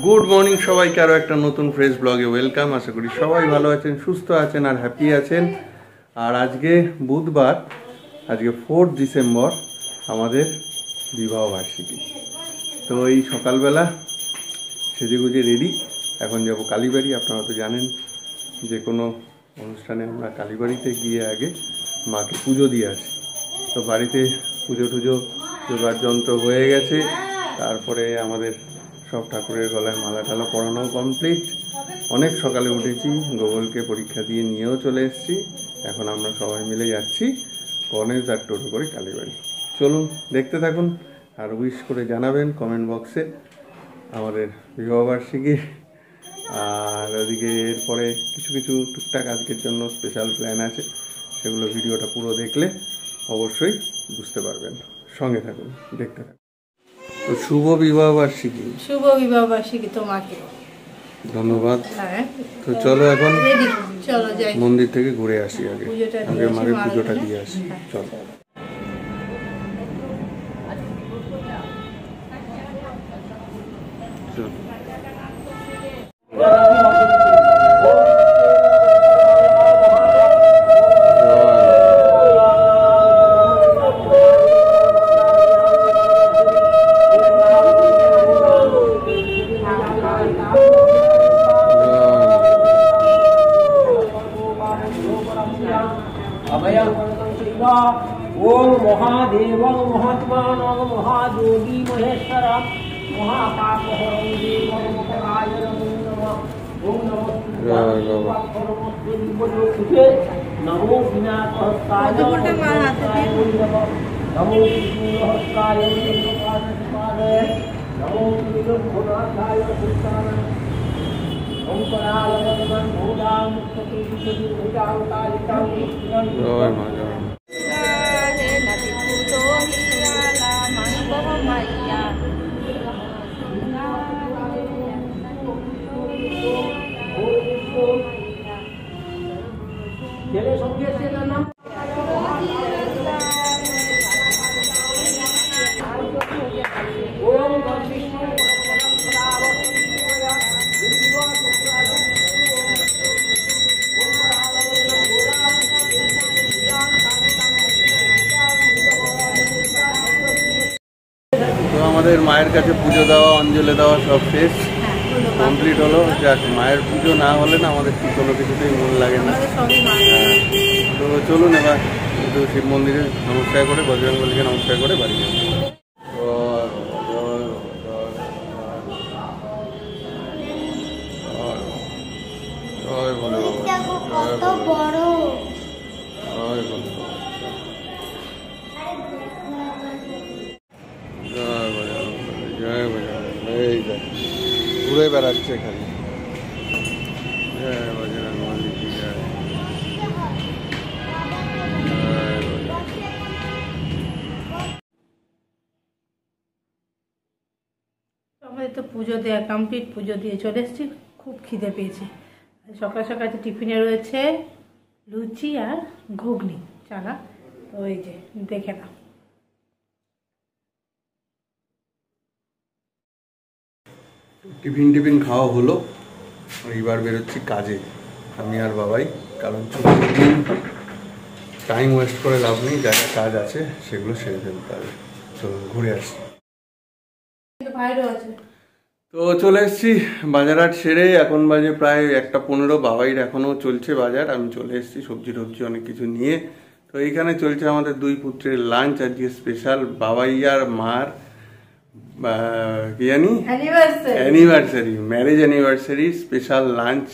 Good morning সবাইকে, আরও একটা নতুন ফ্রেশ ব্লগে ওয়েলকাম। আশা করি সবাই ভালো আছেন, সুস্থ আছেন আর হ্যাপি আছেন। আর আজকে বুধবার, আজকে 4 ডিসেম্বর আমাদের বিবাহ বার্ষিকী। তো এই সকালবেলা সেজেগুজে রেডি, এখন যাব কালীবাড়ি। আপনারা তো জানেন যে কোনো অনুষ্ঠানে আমরা কালীবাড়িতে গিয়ে আগে মাকে পুজো দিয়ে আসি। তো বাড়িতে পুজো টুজো জোগাড় যন্ত্র হয়ে গেছে, তারপরে আমাদের সব ঠাকুরের গলায় মালা টালা পরানো কমপ্লিট। অনেক সকালে উঠেছি, গোগলকে পরীক্ষা দিয়ে নিয়েও চলে এসেছি। এখন আমরা সবাই মিলে যাচ্ছি গণেশ দার টোটো করে কালীবাড়ি। চলুন দেখতে থাকুন আর উইশ করে জানাবেন কমেন্ট বক্সে আমাদের বিবাহবার্ষিকী। আর ওদিকে এরপরে কিছু কিছু টুকটাক আজকের জন্য স্পেশাল প্ল্যান আছে, সেগুলো ভিডিওটা পুরো দেখলে অবশ্যই বুঝতে পারবেন। সঙ্গে থাকুন, দেখতে থাকুন। তো শুভ বিবাহবার্ষিকী। শুভ বিবাহবার্ষিকী তোমাকে। ধন্যবাদ। তো চলো এখন চলো যাই, মন্দির থেকে ঘুরে আসি, আগে মায়ের পুজোটা দিয়ে আসি। চলো। ओम महादेव महात्मान महायोगी महेश्वर महापापहरं देवं महारायणं नमः। ओम नमो विनाशहस्ताय नमो विष्णुहस्ताय नमो नमो त्रिलोकनाथाय कृष्णाय ओंकाराय नमः। भूतां मुक्तिं भूतां আমাদের মায়ের কাছে পুজো দেওয়া, অঞ্জলি দেওয়া সব শেষ, কমপ্লিট হলো। যাক, মায়ের পুজো না হলে না আমাদের কোনো কিছুতেই মন লাগে না। তো চলুন এবার একটু শিব মন্দিরে নমস্কার করে, বজরংবলীকে নমস্কার করে বাড়ি যাবো। জয় ভোলে বাবা, জয় ভোলে, জয় ভোলে। ঘুরে বেড়াচ্ছে এখানে। আমাদের তো পুজো দেওয়া কমপ্লিট, পুজো দিয়ে চলে এসেছি। খুব খিদে পেয়েছে। সকাল সকাল টিফিনে রয়েছে লুচি আর ঘুগনি চানা। তো এই যে দেখে নাও। টিফিন খাওয়া হলো, এইবার বেরোচ্ছি কাজে আমি আর বাবাই, কারণ ছুটির দিন টাইম ওয়েস্ট করে লাভ নেই, যা যা কাজ আছে সেগুলো সেরে ফেলতে হবে। চলুন ঘুরে আসি। তো চলে এসেছি বাজারহাট সেরে, এখন বাজে প্রায় 1:15। বাবাইর এখনও চলছে বাজার, আমি চলে এসেছি সবজি টবজি অনেক কিছু নিয়ে। তো এইখানে চলছে আমাদের দুই পুত্রের লাঞ্চ, আজকে স্পেশাল বাবাই আর মার কি জানি anniversary, marriage anniversary special lunch.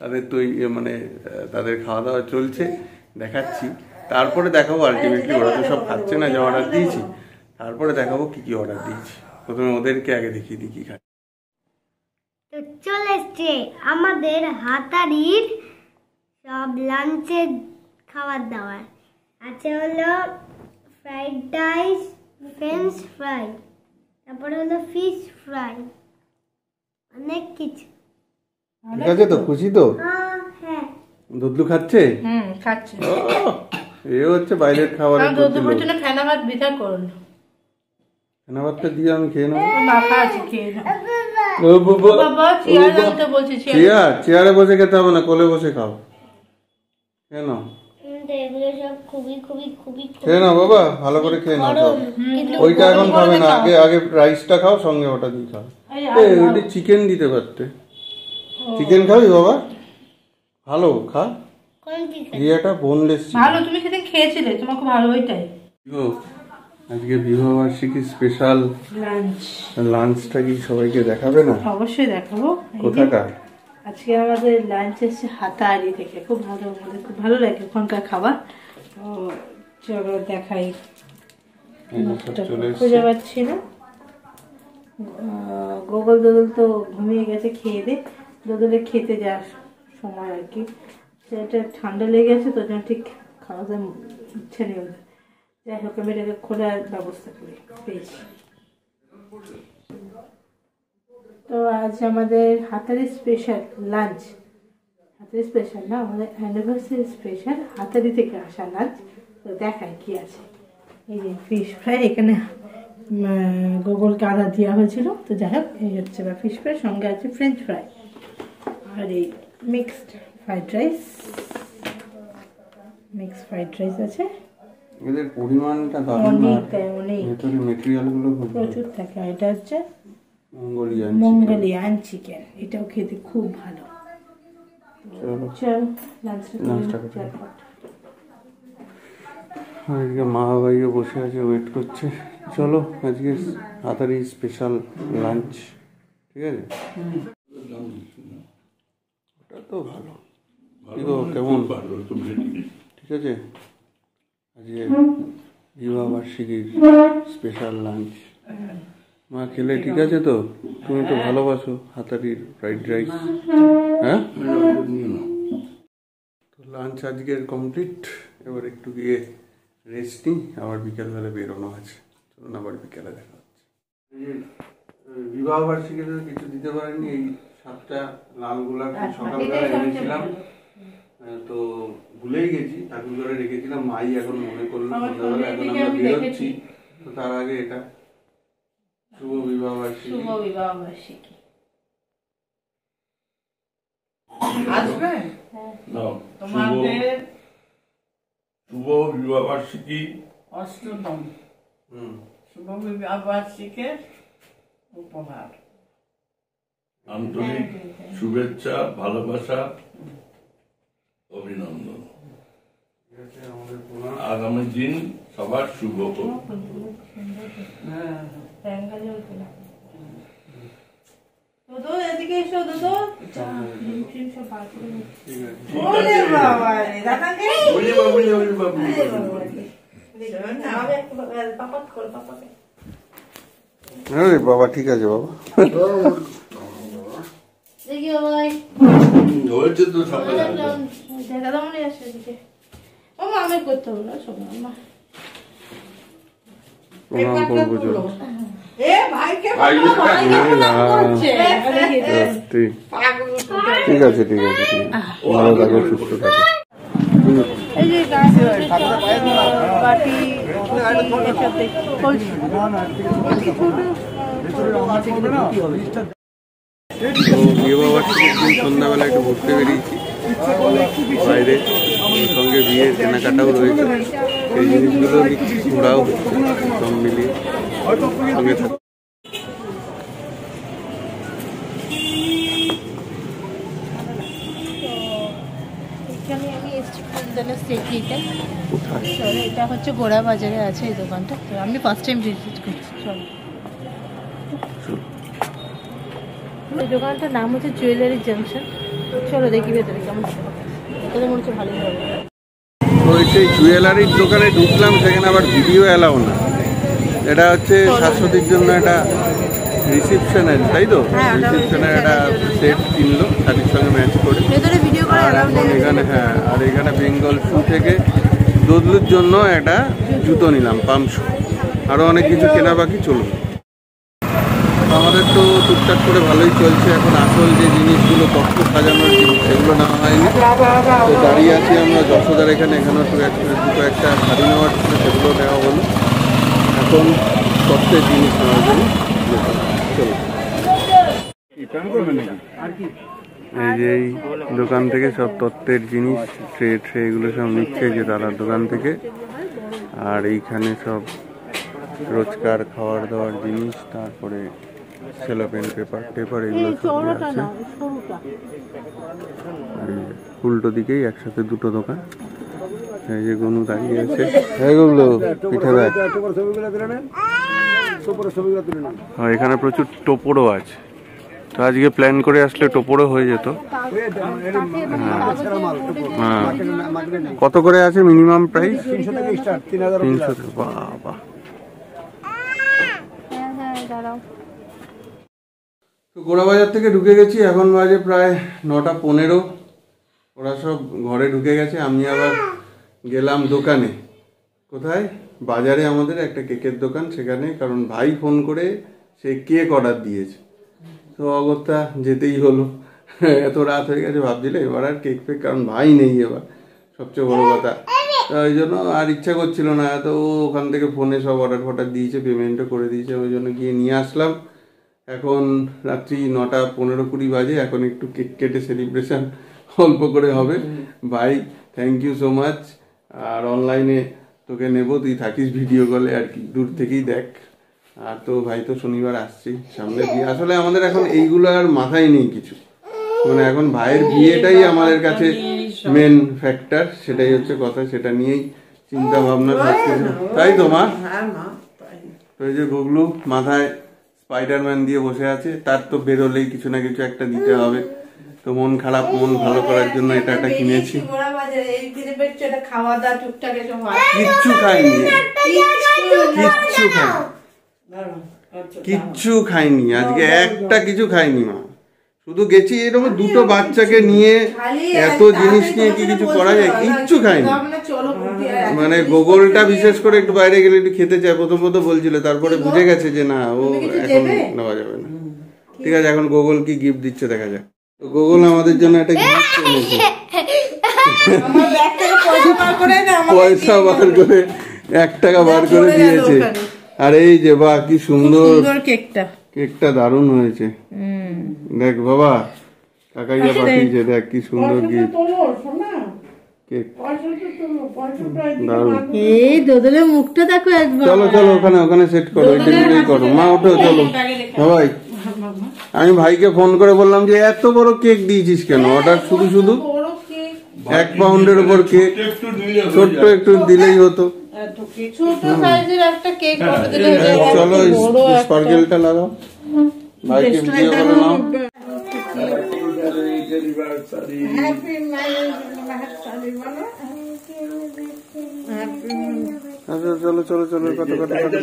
তাদের তো মানে তাদের খাওয়া দাওয়া চলছে, দেখাচ্ছি। তারপরে দেখাবো আলটিমেটলি, ওরা তো সব খাচ্ছে না যা অর্ডার দিয়েছি, তারপরে দেখাবো কি কি অর্ডার দিয়েছি। প্রথমে ওদেরকে আগে দেখিয়ে দিই কি খাই। তো চলে এসছে আমাদের হাতারির সব লাঞ্চের খাবার দাবার। আছে হলো ফ্রাইড রাইস, ফ্রেঞ্চ ফ্রাই, তারপরে হলো ফিশ ফ্রাই, অনেক কিছু। ঠিক আছে তো, খুশি তো? হ্যাঁ, দুধলু খাচ্ছে? খাচ্ছে। এ হচ্ছে বাইরের খাবার। দুধের জন্য ফেনা ভাত বিচার করুন, ফেনা ভাতটা দিয়ে আমি খেয়ে নেবো। মাখা আছে, খেয়ে নাও। ও বাবা, চেয়ারে বসে খেতে হবে না, কোলে বসে খাও। কেন এগুলো সব খুবই খুবই খুবই খেয়ে নাও বাবা, ভালো করে খেয়ে নাও সব। ওইটা এখন খাবে না, আগে রাইসটা খাও, সঙ্গে ওটা দিয়ে খাও। ওইটা চিকেন দিতে পারতে। চিকেন খাবি বাবা? ভালো খা, ইয়েটা বোনলেস। ভালো, তুমি সেদিন খেয়েছিলে, তোমার খুব ভালো। ওইটাই আজকে বিবাহবার্ষিকী স্পেশাল লাঞ্চটা কি সবাইকে দেখাবে না? অবশ্যই দেখাবো। কোথাকার? আজকে আমাদের লাঞ্চ এসেছে হাতাহারি থেকে, খুব ভালো, আমাদের খুব ভালো লাগে ওখানকার খাবার। তো চলো দেখাই। খুঁজে পাচ্ছি না, গোগল দোদল তো ঘুমিয়ে গেছে খেয়ে দে। দোদলে খেতে যাওয়ার সময় আর কি, সেটা ঠান্ডা লেগে গেছে তো জন্য ঠিক খাওয়াতে ইচ্ছে নেই ওদের। যাই হোক, আমি এটাকে খোলার ব্যবস্থা করি পেয়েছি। তো আজ আমাদের হাতারি স্পেশাল লাঞ্চ, হাতারি স্পেশাল না, আমাদের অ্যানিভার্সারি স্পেশাল হাতারি থেকে আসা লাঞ্চ। তো দেখাই কি আছে। এই যে ফিশ ফ্রাই, এখানে গোগলকে আদা দেওয়া হয়েছিল। তো যাই হোক, এই হচ্ছে বা ফিশ ফ্রাই, সঙ্গে আছে ফ্রেঞ্চ ফ্রাই, আর এই mixed fried rice, mixed fried rice আছে। এদের পরিমাণটা দারুণ, অনেক ভেতরে ম্যাটেরিয়ালগুলো প্রচুর থাকে। আর এটা হচ্ছে মঙ্গোলিয়ান চিকেন, এটাও খেতে খুব ভালো। চল লাঞ্চটা করি। আজকে মা ভাইও বসে আছে, ওয়েট করছে। চলো আজকে হাতারি স্পেশাল লাঞ্চ, ঠিক আছে? ওটা তো ভালো, কেমন ঠিক আছে? আজকে বিবাহবার্ষিকীর স্পেশাল লাঞ্চ মা খেলে ঠিক আছে তো? তুমি তো ভালোবাসো হাতারির ফ্রাইড রাইস, হ্যাঁ? তো লাঞ্চ আজকের কমপ্লিট, এবার একটু গিয়ে রেস্ট নিই, আবার বিকেলবেলা বেরোনো আছে। চলুন আবার বিকেলে দেখা হচ্ছে। বিবাহবার্ষিকীতে কিছু দিতে পারেনি, এই 7টা লাল গোলাপ সকালবেলা এনেছিলাম, তো ভুলেই গেছি, ঠাকুর ঘরে রেখেছিলাম। মাই এখন মনে করলো সন্ধ্যাবেলা, এখন আমরা বেরোচ্ছি। তো তার আগে এটা শুভ বিবাহবার্ষিকী। শুভ বিবাহবার্ষিকী আসবে তোমাদের শুভ বিবাহবার্ষিকী, অষ্টম শুভ বিবাহবার্ষিকীর উপহার, আন্তরিক শুভেচ্ছা, ভালোবাসা, অভিনন্দন। আগামী দিন সবার শুভ হোক। এদিকে এসো দুটো। আরে বাবা, ঠিক আছে বাবা। দেখি ভাই হয়েছে তো সকালে দাদা মনে আসে এদিকে। মামা আমি করতে হবে না, শোনো মা প্রণাম করবো। চলো ঠিক আছে, ঠিক আছে, ভালো থাকো, সুস্থ থাকো। এই যে বাটি এসব দেখছি তো বিয়ে বার্ষিকীর দিন সন্ধ্যাবেলা একটু ঘুরতে বেরিয়েছি বাইরে, সঙ্গে বিয়ের কেনাকাটাও রয়েছে, সেই জিনিসগুলো নিচ্ছি, ঘোরাও হচ্ছে, সব মিলিয়ে সঙ্গে থাকছে। এখানে আমি এসছি ফুলদানা স্টেট এটা হচ্ছে গোড়া বাজারে আছে এই দোকানটা, তো আমি ফার্স্ট টাইম ভিজিট করছি। চলো, এই দোকানটার নাম হচ্ছে জুয়েলারি জাংশন। চলো দেখি ভেতরে কেমন, ভেতরে মনে হচ্ছে ভালোই হবে। তো সেই জুয়েলারির দোকানে ঢুকলাম, সেখানে আবার ভিডিও এলাও না। এটা হচ্ছে শাশ্বতীর জন্য একটা রিসেপশনের, তাই তো? রিসেপশনের একটা সেট কিনলো শাড়ির সঙ্গে ম্যাচ করে। আর এখন এখানে আর এখানে বেঙ্গল শু থেকে দোদলুর জন্য একটা জুতো নিলাম, পাম্প শু। আরও অনেক কিছু কেনা বাকি চলবে। আমাদের তো টুকটাক করে ভালোই চলছে। এখন আসল যে জিনিসগুলো তত্ত্ব সাজানোর জিনিস সেগুলো নেওয়া হয়নি, তো দাঁড়িয়ে আছি আমরা যশোদার এখানে। এখানেও দুটো একটা শাড়ি নেওয়ার ছিল, সেগুলো নেওয়া হলো। এখন তত্ত্বের জিনিস নেওয়ার জন্য চলো। এই যে এই দোকান থেকে সব তত্ত্বের জিনিস, ট্রে এগুলো সব নিচ্ছে যে দাদার দোকান থেকে। আর এইখানে সব রোজকার খাওয়ার দাওয়ার জিনিস, তারপরে সেলোপেন পেপার এগুলো সব আছে। আর উল্টো দিকেই একসাথে দুটো দোকান। এই যে গনু দাঁড়িয়ে আছে, এগুলো পিঠে ব্যাগ। এখানে প্রচুর টোপরও আছে, তো আজকে প্ল্যান করে আসলে টোপরও হয়ে যেত। হ্যাঁ, কত করে আছে মিনিমাম প্রাইস? 300। বাবা, তো গোড়াবাজার থেকে ঢুকে গেছি। এখন বাজে প্রায় 9:15। ওরা সব ঘরে ঢুকে গেছে, আমি আবার গেলাম দোকানে। কোথায়? বাজারে আমাদের একটা কেকের দোকান, সেখানে। কারণ ভাই ফোন করে সে কেক অর্ডার দিয়েছে, তো অগত্যা যেতেই হলো। এত রাত হয়ে গেছে, ভাবছিলে এবার আর কেক ফেক, কারণ ভাই নেই এবার, সবচেয়ে বড় কথা। তো ওই জন্য আর ইচ্ছা করছিল না। তো ওখান থেকে ফোনে সব অর্ডার দিয়েছে, পেমেন্টও করে দিয়েছে, ওই জন্য গিয়ে নিয়ে আসলাম। এখন রাত্রি 9:15-20 বাজে। এখন একটু কেক কেটে সেলিব্রেশন অল্প করে হবে। ভাই থ্যাংক ইউ সো মাচ। আর অনলাইনে তোকে নেব, তুই থাকিস ভিডিও কলে আর কি, দূর থেকেই দেখ। আর তো ভাই তো শনিবার আসছি সামনে বিয়ে। আসলে আমাদের এখন এইগুলো আর মাথায় নেই কিছু, মানে এখন ভাইয়ের বিয়েটাই আমাদের কাছে মেন ফ্যাক্টর, সেটাই হচ্ছে কথা। সেটা নিয়েই চিন্তা ভাবনা থাকছে, তাই তো মা? তো এই যে গুগলু মাথায় স্পাইডারম্যান দিয়ে বসে আছে, তার তো বেরোলেই কিছু না কিছু একটা দিতে হবে। তো মন খারাপ, মন ভালো করার জন্য এটা একটা কিনেছি। কিচ্ছু খাইনি, কিচ্ছু খাইনি আজকে, একটা কিছু খাইনি মা। শুধু গেছি এরকম দুটো বাচ্চাকে নিয়ে, এত জিনিস নিয়ে কি কিছু করা যায়? কিচ্ছু খাইনি। মানে গোগলটা বিশেষ করে একটু বাইরে গেলে একটু খেতে চায়, প্রথম বলছিল, তারপরে বুঝে গেছে যে না, ও এখন নেওয়া যাবে না। ঠিক আছে, এখন গোগল কি গিফট দিচ্ছে দেখা যাক। তো গোগল আমাদের জন্য একটা গিফট এনেছে, পয়সা বার করে 1 টাকা বার করে দিয়েছে। আর এই যে বাহ, কি সুন্দর কেকটা, দারুণ হয়েছে। দেখ বাবা, কাকাইয়া পাঠিয়েছে, দেখ কি সুন্দর গিফট কেক, দারুণ। এই দোদলের মুখটা দেখো একবার। চলো চলো, ওখানে সেট করো, ওই ডেলিভারি করো মা, ওঠো চলো সবাই। আমি ভাইকে ফোন করে বললাম যে এত বড় কেক দিয়েছিস কেন অর্ডার? শুধু 1 পাউন্ডের উপর কেক, ছোট্ট একটু দিলেই হতো। চলো স্পার্কেলটা লাগাও, ভাইকে ভিডিও করে নাও। চলো চলো চলো, কাটো কাটো কাটো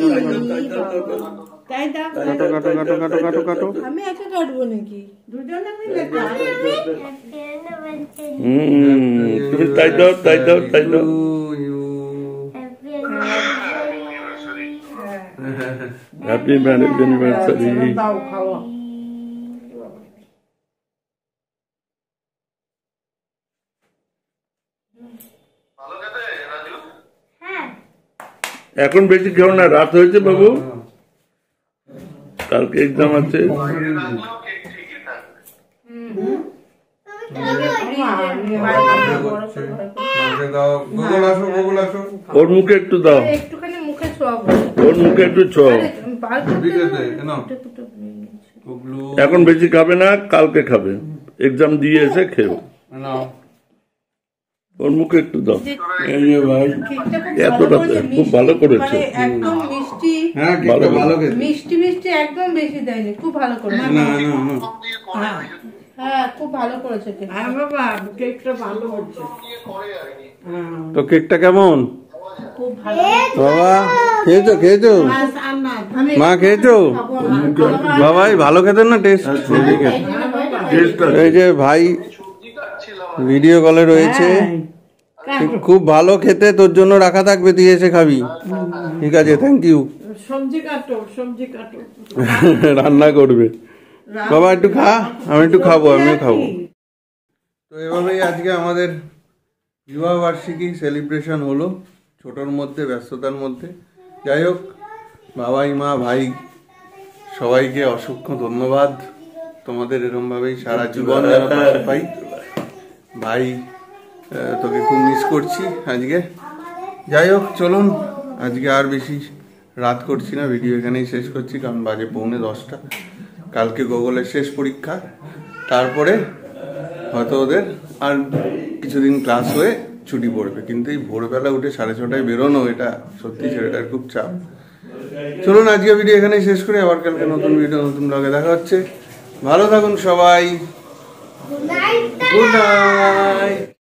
কাটো কাটো। আমি একা কাটবো নাকি? দুজনে মিলে তাই দাও তাই দাও তাই দাও। Happy marriage anniversary. এখন বেশি খেও না, রাত হয়েছে বাবু, কালকে এক্সাম আছে। মাঝে দাও, গোগল আসো, গোগল আসো। ওর মুখে একটু দাও, একটুখানি মুখে ছোঁয়াবো। ওর মুখে একটু ছোঁয়াও। বার করতে ঠিক আছে, না, নাও। ফুটো ফুটো হয়ে গেছে। গুগলু, এখন বেশি খাবে না, কালকে খাবে, এক্সাম দিয়ে এসে খেও। নাও। ওর মুখে একটু দাও। এই যে ভাই, কেকটা এতটা খুব ভালো করেছো। মানে একদম মিষ্টি, হ্যাঁ, কেকটা ভালো খেতে। মিষ্টি মিষ্টি একদম বেশি দেয়নি, খুব ভালো করেছে। না, না, না। হ্যাঁ, খুব ভালো করেছে কেক। তো কেকটা কেমন খুব ভালো। বাবা? খেয়েছো, খেয়েছো? আমি মা খেয়েছো? বাবাই ভালো খেতেন না টেস্ট? এই যে ভাই ভিডিও কলে রয়েছে, খুব ভালো খেতে, তোর জন্য রাখা থাকবে, তুই এসে খাবি। ঠিক আছে, থ্যাংক ইউ। রান্না করবে বাবা, একটু খা, আমি একটু খাবো, আমিও খাবো। তো এভাবেই আজকে আমাদের বিবাহ বার্ষিকী সেলিব্রেশন হলো, ছোটোর মধ্যে, ব্যস্ততার মধ্যে। যাই হোক, বাবাই মা ভাই সবাইকে অসংখ্য ধন্যবাদ। তোমাদের এরমভাবেই সারা জীবন যেন পাশে পাই। ভাই তোকে খুব মিস করছি আজকে। যাই হোক, চলুন আজকে আর বেশি রাত করছি না, ভিডিও এখানেই শেষ করছি, কারণ বাজে 9:45। কালকে গুগলের শেষ পরীক্ষা, তারপরে হয়তো ওদের আর কিছুদিন ক্লাস হয়ে ছুটি পড়বে। কিন্তু এই ভোরবেলা উঠে 6:30টায় বেরোনো, এটা সত্যি ছেলেটার খুব চাপ। চলুন আজকে ভিডিও এখানেই শেষ করে, আবার কালকে নতুন ভিডিও নতুন ব্লগে দেখা হচ্ছে। ভালো থাকুন সবাই, গুড নাইট। Good night.